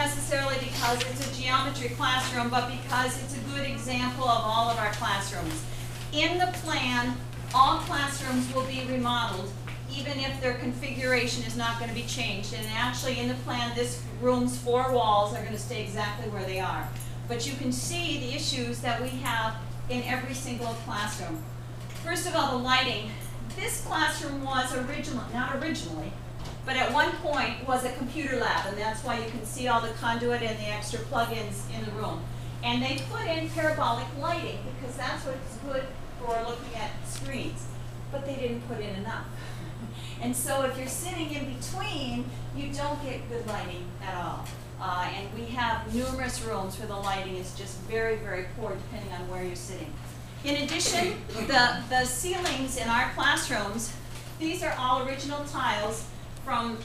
necessarily because it's a geometry classroom, but because it's a good example of all of our classrooms. In the plan, all classrooms will be remodeled, even if their configuration is not going to be changed. And actually in the plan, this room's 4 walls are going to stay exactly where they are. But you can see the issues that we have in every single classroom. First of all, the lighting. This classroom was not originally, but at one point was a computer lab, and that's why you can see all the conduit and the extra plugins in the room. And they put in parabolic lighting because that's what's good for looking at screens, but they didn't put in enough. And so if you're sitting in between, you don't get good lighting at all. And we have numerous rooms where the lighting is just very, very poor depending on where you're sitting. In addition, the ceilings in our classrooms, these are all original tiles from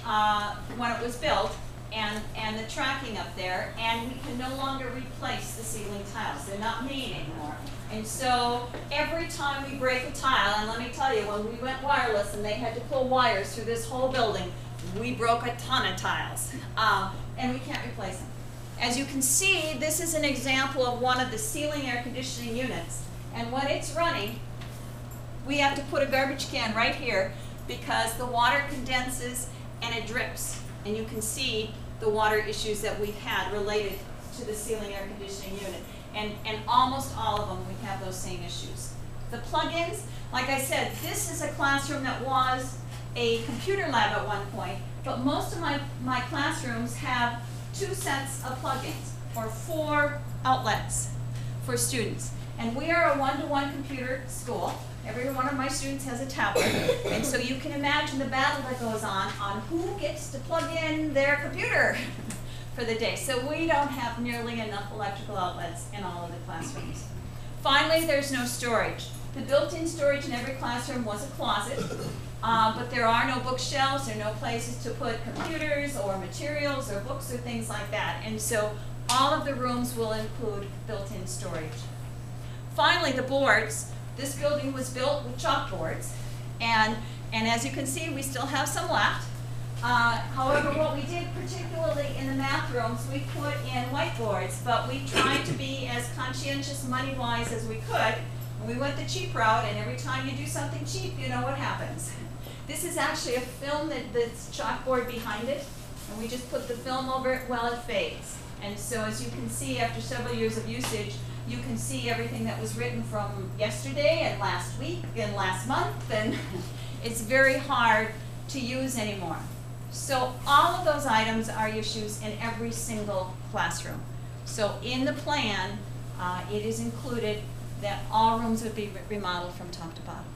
when it was built, and the tracking up there, and we can no longer replace the ceiling tiles. They're not made anymore. And so every time we break a tile, and let me tell you, when we went wireless and they had to pull wires through this whole building, we broke a ton of tiles, and we can't replace them. As you can see, this is an example of one of the ceiling air conditioning units. And when it's running, we have to put a garbage can right here because the water condenses and it drips. And you can see the water issues that we've had related to the ceiling air conditioning unit. And almost all of them, we have those same issues. The plugins, like I said, this is a classroom that was a computer lab at one point, but most of my classrooms have 2 sets of plugins, or 4 outlets for students. And we are a one-to-one computer school. Every one of my students has a tablet. And so you can imagine the battle that goes on who gets to plug in their computer for the day. So we don't have nearly enough electrical outlets in all of the classrooms. Finally, there's no storage. The built-in storage in every classroom was a closet, but there are no bookshelves, there are no places to put computers or materials or books or things like that. And so all of the rooms will include built-in storage. Finally, the boards. This building was built with chalkboards, and as you can see, we still have some left. However, what we did, particularly in the math rooms, we put in whiteboards, but we tried to be as conscientious money-wise as we could. And we went the cheap route, and every time you do something cheap, you know what happens. This is actually a film that's chalkboard behind it, and we just put the film over it while it fades. And so as you can see, after several years of usage, you can see everything that was written from yesterday and last week and last month, and it's very hard to use anymore. So all of those items are issues in every single classroom. So in the plan, it is included that all rooms would be remodeled from top to bottom.